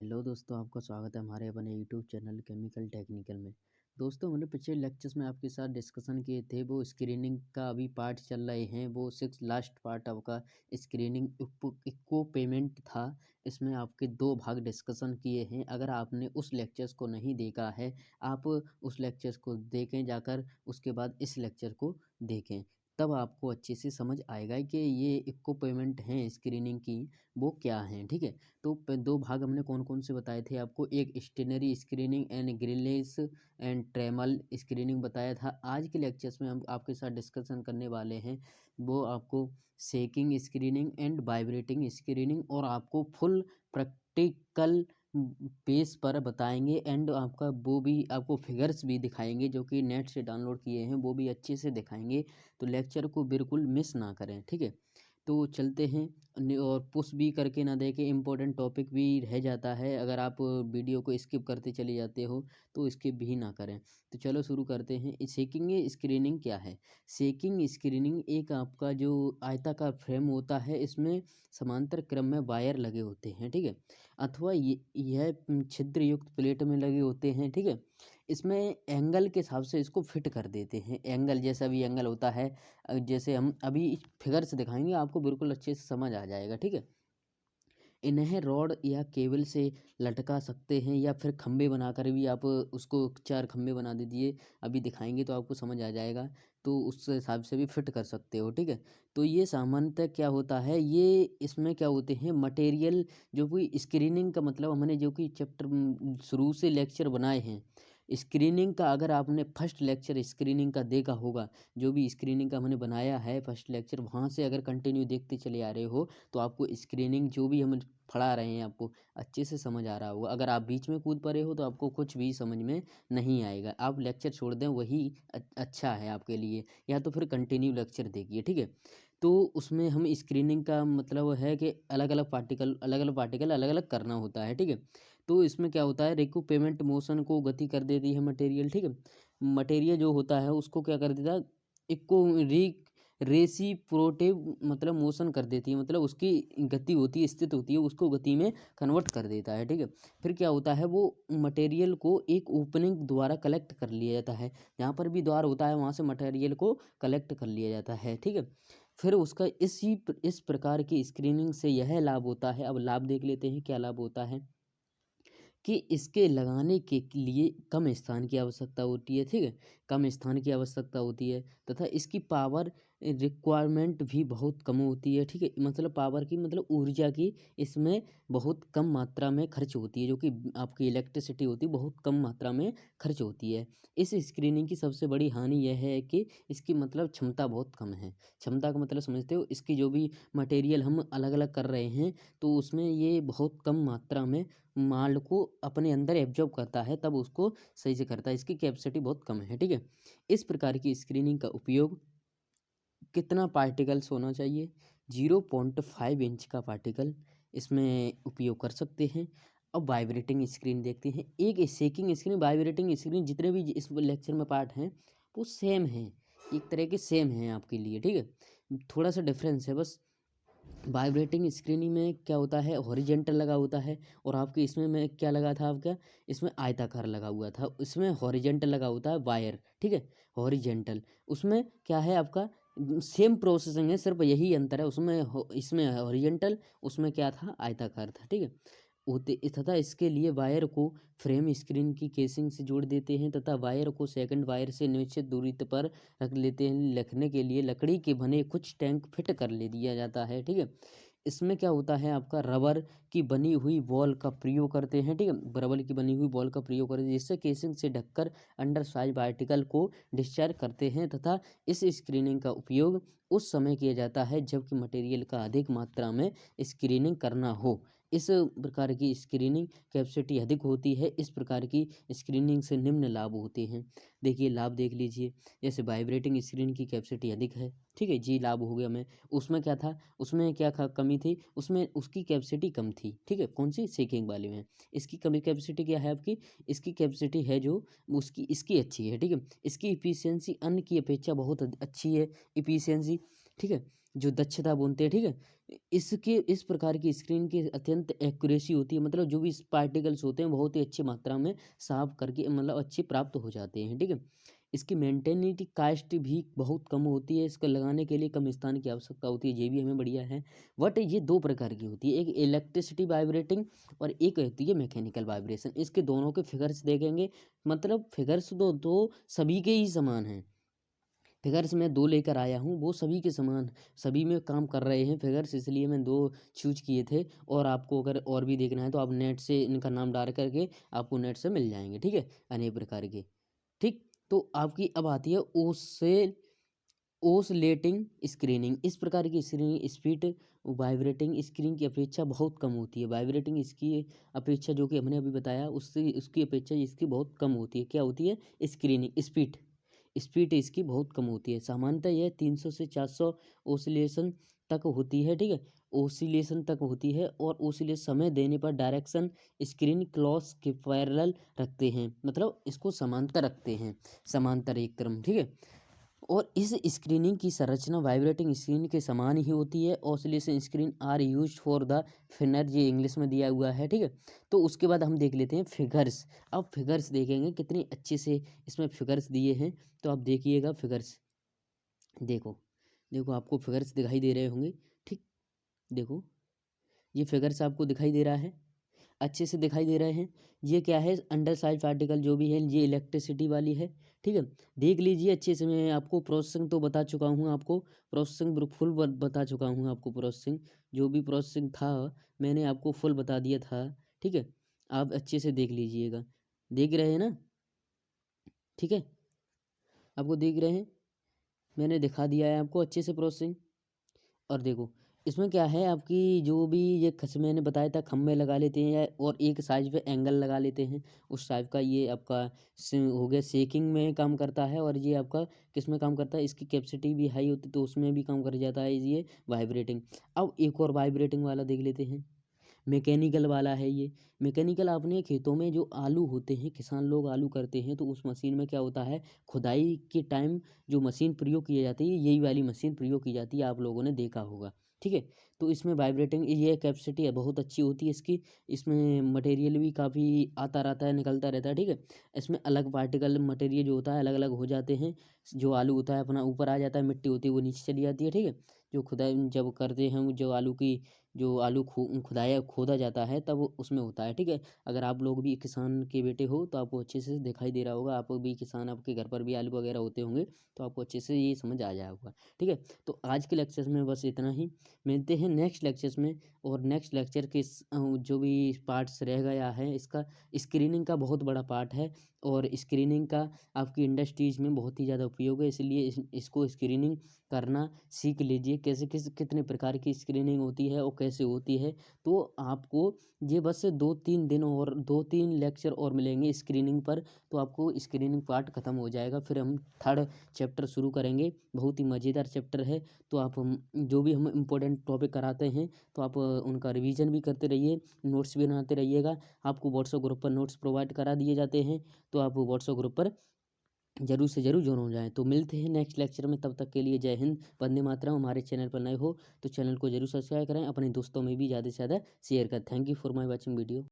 Hello दोस्तों, आपका स्वागत है हमारे अपने यूट्यूब चैनल केमिकल टेक्निकल में। दोस्तों, हमने पिछले लेक्चर्स में आपके साथ डिस्कशन किए थे, वो स्क्रीनिंग का अभी पार्ट चल रहे हैं, वो 6 लास्ट पार्ट आपका स्क्रीनिंग इक्को पेमेंट था। इसमें आपके 2 भाग डिस्कशन किए हैं। अगर आपने उस लेक्चर्स को नहीं देखा है, आप उस लेक्चर्स को देखें जाकर, उसके बाद इस लेक्चर को देखें। तब आपको अच्छे से समझ आएगा कि ये इक्को पेमेंट हैं स्क्रीनिंग की, वो क्या हैं, ठीक है। तो 2 भाग हमने कौन-कौन से बताए थे आपको, एक stationary screening and grilles and trommel screening बताया था। आज के लेक्चर्स में हम आपके साथ डिस्कशन करने वाले हैं, वो आपको shaking screening and vibrating screening, और आपको फुल प्रैक्टिकल बेस पर बताएँगे, एंड आपका वो भी आपको फिगर्स भी दिखाएँगे जो कि नेट से डाउनलोड किए हैं, वो भी अच्छे से दिखाएँगे। तो लेक्चर को बिल्कुल मिस ना करें, ठीक है। तो चलते हैं और पुश भी करके ना देखें, इम्पोर्टेंट टॉपिक भी रह जाता है। अगर आप वीडियो को स्किप करते चले जाते हो तो स्किप भी ना करें। तो चलो शुरू करते हैं। शेकिंग स्क्रीनिंग क्या है? शेकिंग स्क्रीनिंग एक आपका जो आयताकार फ्रेम होता है, इसमें समांतर क्रम में वायर लगे होते हैं, ठीक है। अथवा यह छिद्र युक्त प्लेट में लगे होते हैं, ठीक है। इसमें एंगल के हिसाब से इसको फिट कर देते हैं। एंगल जैसा भी एंगल होता है, जैसे हम अभी फिगर से दिखाएंगे, आपको बिल्कुल अच्छे से समझ आ जाएगा, ठीक है। इन्हें रॉड या केबल से लटका सकते हैं, या फिर खंभे बनाकर भी आप उसको 4 खंभे बना दीजिए। अभी दिखाएंगे तो आपको समझ आ जाएगा। तो उस हिसाब से भी फिट कर सकते हो, ठीक है। तो ये सामान्यतः क्या होता है, ये इसमें क्या होते हैं मटेरियल, जो कि स्क्रीनिंग का मतलब हमने जो कि चैप्टर शुरू से लेक्चर बनाए हैं स्क्रीनिंग का। अगर आपने फर्स्ट लेक्चर स्क्रीनिंग का देखा होगा, जो भी स्क्रीनिंग का हमने बनाया है फर्स्ट लेक्चर, वहाँ से अगर कंटिन्यू देखते चले आ रहे हो तो आपको स्क्रीनिंग जो भी हम पढ़ा रहे हैं आपको अच्छे से समझ आ रहा होगा। अगर आप बीच में कूद पड़े हो तो आपको कुछ भी समझ में नहीं आएगा। आप लेक्चर छोड़ दें, वही अच्छा है आपके लिए, या तो फिर कंटिन्यू लेक्चर देखिए, ठीक है। तो उसमें हम स्क्रीनिंग का मतलब है कि अलग अलग पार्टिकल अलग अलग करना होता है, ठीक है। तो इसमें क्या होता है, रिक्यूपेमेंट मोशन को गति कर देती है मटेरियल, ठीक है। मटेरियल जो होता है उसको क्या कर देता है, इक्को री रेसिप्रोटिव मतलब मोशन कर देती है, मतलब उसकी गति होती है, स्थित होती है, उसको गति में कन्वर्ट कर देता है, ठीक है। फिर क्या होता है, वो मटेरियल को एक ओपनिंग द्वारा कलेक्ट कर लिया जाता है। जहाँ पर भी द्वार होता है वहाँ से मटेरियल को कलेक्ट कर लिया जाता है, ठीक है। फिर उसका इस प्रकार की स्क्रीनिंग से यह लाभ होता है। अब लाभ देख लेते हैं, क्या लाभ होता है कि इसके लगाने के लिए कम स्थान की आवश्यकता होती है, ठीक है। कम स्थान की आवश्यकता होती है, तथा इसकी पावर रिक्वायरमेंट भी बहुत कम होती है, ठीक है। मतलब पावर की मतलब ऊर्जा की इसमें बहुत कम मात्रा में खर्च होती है, जो कि आपकी इलेक्ट्रिसिटी होती है बहुत कम मात्रा में खर्च होती है। इस स्क्रीनिंग की सबसे बड़ी हानि यह है कि इसकी मतलब क्षमता बहुत कम है। क्षमता का मतलब समझते हो, इसकी जो भी मटेरियल हम अलग अलग कर रहे हैं, तो उसमें ये बहुत कम मात्रा में माल को अपने अंदर एब्जॉर्ब करता है, तब उसको सही से करता है। इसकी कैपेसिटी बहुत कम है, ठीक है। इस प्रकार की स्क्रीनिंग का उपयोग कितना पार्टिकल्स होना चाहिए, 0.5 इंच का पार्टिकल इसमें उपयोग कर सकते हैं। अब वाइब्रेटिंग स्क्रीन देखते हैं। एक शेकिंग स्क्रीन, वाइब्रेटिंग स्क्रीन, जितने भी इस लेक्चर में पार्ट हैं वो सेम हैं, एक तरह के सेम हैं आपके लिए, ठीक है। थोड़ा सा डिफरेंस है बस। वाइब्रेटिंग स्क्रीनिंग में क्या होता है, हॉरिजेंटल लगा होता है, और आपके इसमें में क्या लगा था आपका, इसमें आयताकार लगा हुआ था। इसमें हॉरिजेंटल लगा होता है वायर, ठीक है। हॉरिजेंटल उसमें क्या है आपका, सेम प्रोसेसिंग है, सिर्फ यही अंतर है, इसमें हॉरिजेंटल, उसमें क्या था, आयताकार था, ठीक है। होते तथा इसके लिए वायर को फ्रेम स्क्रीन की केसिंग से जोड़ देते हैं, तथा वायर को सेकंड वायर से निश्चित दूरी पर रख लेते हैं। रखने के लिए लकड़ी के बने कुछ टैंक फिट कर ले दिया जाता है, ठीक है। इसमें क्या होता है आपका, रबर की बनी हुई बॉल का प्रयोग करते हैं, ठीक है। रबर की बनी हुई बॉल का प्रयोग करते हैं, जिससे केसिंग से ढककर अंडर साइज पार्टिकल को डिस्चार्ज करते हैं, तथा इस स्क्रीनिंग का उपयोग उस समय किया जाता है जबकि मटेरियल का अधिक मात्रा में स्क्रीनिंग करना हो। इस प्रकार की स्क्रीनिंग कैपेसिटी अधिक होती है। इस प्रकार की स्क्रीनिंग से निम्न लाभ होते हैं। देखिए लाभ देख लीजिए, जैसे वाइब्रेटिंग स्क्रीन की कैपेसिटी अधिक है, ठीक है जी, लाभ हो गया। मैं उसमें क्या था, उसमें क्या कमी थी, उसमें उसकी कैपेसिटी कम थी, ठीक है। कौन सी, शेकिंग वाले में। इसकी कमी कैपेसिटी क्या है आपकी, इसकी कैपेसिटी है जो उसकी इसकी अच्छी है, ठीक है। इसकी इफिशियंसी अन्य की अपेक्षा बहुत अच्छी है, इफिशियंसी, ठीक है। जो दक्षता बोलते हैं, ठीक है। इसके इस प्रकार की स्क्रीन की अत्यंत एक्यूरेसी होती है, मतलब जो भी पार्टिकल्स होते हैं बहुत ही अच्छी मात्रा में साफ करके मतलब अच्छे प्राप्त हो जाते हैं, ठीक है। इसकी मेंटेनिटी कास्ट भी बहुत कम होती है, इसको लगाने के लिए कम स्थान की आवश्यकता होती है, ये भी हमें बढ़िया है। बट ये दो प्रकार की होती है, एक इलेक्ट्रिसिटी वाइब्रेटिंग और एक होती है मैकेनिकल वाइब्रेशन। इसके दोनों के फिगर्स देखेंगे, मतलब फिगर्स तो सभी के ही समान हैं। फिगर्स मैं 2 लेकर आया हूँ, वो सभी के समान सभी में काम कर रहे हैं फिगर्स, इसलिए मैं 2 चूज़ किए थे। और आपको अगर और भी देखना है तो आप नेट से इनका नाम डाल करके आपको नेट से मिल जाएँगे, ठीक है? अनेक प्रकार के, ठीक? तो आपकी अब आती है ओसिलेटिंग स्क्रीनिंग। इस प्रकार की स्क्रीनिंग स्पीड वाइब्रेटिंग स्क्रीन की अपेक्षा बहुत कम होती है। वाइब्रेटिंग इसकी अपेक्षा, जो कि हमने अभी बताया, उससे उसकी अपेक्षा इसकी बहुत कम होती है। क्या होती है? Screening speed. स्पीड इसकी बहुत कम होती है। सामान्यतः यह 300 से 400 ओसिलेशन तक होती है, ठीक है? ओसिलेशन तक होती है, और ओसिलेशन समय देने पर डायरेक्शन स्क्रीन क्लॉक के पैरेलल रखते हैं, मतलब इसको समांतर रखते हैं, समांतर एक क्रम, ठीक है? और इस स्क्रीनिंग की संरचना वाइब्रेटिंग स्क्रीन के समान ही होती है। Oscillation screen are used for the finer, ये इंग्लिश में दिया हुआ है, ठीक है। तो उसके बाद हम देख लेते हैं फिगर्स। अब फिगर्स देखेंगे कितनी अच्छे से इसमें फिगर्स दिए हैं, तो आप देखिएगा फिगर्स। देखो, देखो आपको फिगर्स दिखाई दे रहे होंगे, ठीक? देखो, ये फिगर्स आपको दिखाई दे रहा है, अच्छे से दिखाई दे रहे हैं। ये क्या है? अंडर साइज पार्टिकल जो भी है, ये इलेक्ट्रिसिटी वाली है, ठीक है। देख लीजिए अच्छे से, मैं आपको प्रोसेसिंग तो बता चुका हूँ, आपको प्रोसेसिंग फुल बता चुका हूँ आपको। प्रोसेसिंग जो भी प्रोसेसिंग था मैंने आपको फुल बता दिया था, ठीक है। आप अच्छे से देख लीजिएगा, देख रहे हैं ना? ठीक है, आपको देख रहे हैं, मैंने दिखा दिया है आपको अच्छे से प्रोसेसिंग। और देखो, इसमें क्या है, आपकी जो भी ये मैंने बताया था, खम्भे लगा लेते हैं और एक साइज पे एंगल लगा लेते हैं उस टाइप का। ये आपका हो गया, शेकिंग में काम करता है। और ये आपका किस में काम करता है? इसकी कैपेसिटी भी हाई होती है तो उसमें भी काम कर जाता है ये वाइब्रेटिंग। अब एक और वाइब्रेटिंग वाला देख लेते हैं, मैकेनिकल वाला है ये। मैकेनिकल, आपने खेतों में जो आलू होते हैं, किसान लोग आलू करते हैं, तो उस मशीन में क्या होता है, खुदाई के टाइम जो मशीन प्रयोग की जाती है, यही वाली मशीन प्रयोग की जाती है, आप लोगों ने देखा होगा, ठीक है। तो इसमें वाइब्रेटिंग ये कैपेसिटी है, बहुत अच्छी होती है इसकी। इसमें मटेरियल भी काफ़ी आता रहता है, निकलता रहता है, ठीक है। इसमें अलग पार्टिकल मटेरियल जो होता है अलग अलग हो जाते हैं। जो आलू होता है अपना ऊपर आ जाता है, मिट्टी होती है वो नीचे चली जाती है, ठीक है। जो खुदाई जब करते हैं, जो आलू की जो आलू खुदाया खोदा जाता है तब उसमें होता है, ठीक है। अगर आप लोग भी किसान के बेटे हो तो आपको अच्छे से दिखाई दे रहा होगा, आप भी किसान, आपके घर पर भी आलू वगैरह होते होंगे, तो आपको अच्छे से ये समझ आ जाया होगा, ठीक है। तो आज के लेक्चर में बस इतना ही, मिलते हैं नेक्स्ट लेक्चर्स में। और नेक्स्ट लेक्चर के जो भी पार्ट्स रह गया है, इसका स्क्रीनिंग का बहुत बड़ा पार्ट है। और स्क्रीनिंग का आपकी इंडस्ट्रीज़ में बहुत ही ज़्यादा उपयोग है, इसलिए इसको स्क्रीनिंग करना सीख लीजिए, कैसे कितने प्रकार की स्क्रीनिंग होती है और कैसे होती है। तो आपको ये बस 2-3 दिन और 2-3 लेक्चर और मिलेंगे स्क्रीनिंग पर, तो आपको स्क्रीनिंग पार्ट ख़त्म हो जाएगा। फिर हम थर्ड चैप्टर शुरू करेंगे, बहुत ही मज़ेदार चैप्टर है। तो आप जो भी हम इम्पोर्टेंट टॉपिक कराते हैं तो आप उनका रिवीजन भी करते रहिए, नोट्स भी बनाते रहिएगा। आपको व्हाट्सएप ग्रुप पर नोट्स प्रोवाइड करा दिए जाते हैं, तो आप व्हाट्सएप ग्रुप पर ज़रूर से ज़रूर ज्वाइन हो जाएँ। तो मिलते हैं नेक्स्ट लेक्चर में, तब तक के लिए जय हिंद, वंदे मातरम। हमारे चैनल पर नए हो तो चैनल को ज़रूर सब्सक्राइब करें, अपने दोस्तों में भी ज़्यादा से ज़्यादा शेयर करें। Thank you for my watching video.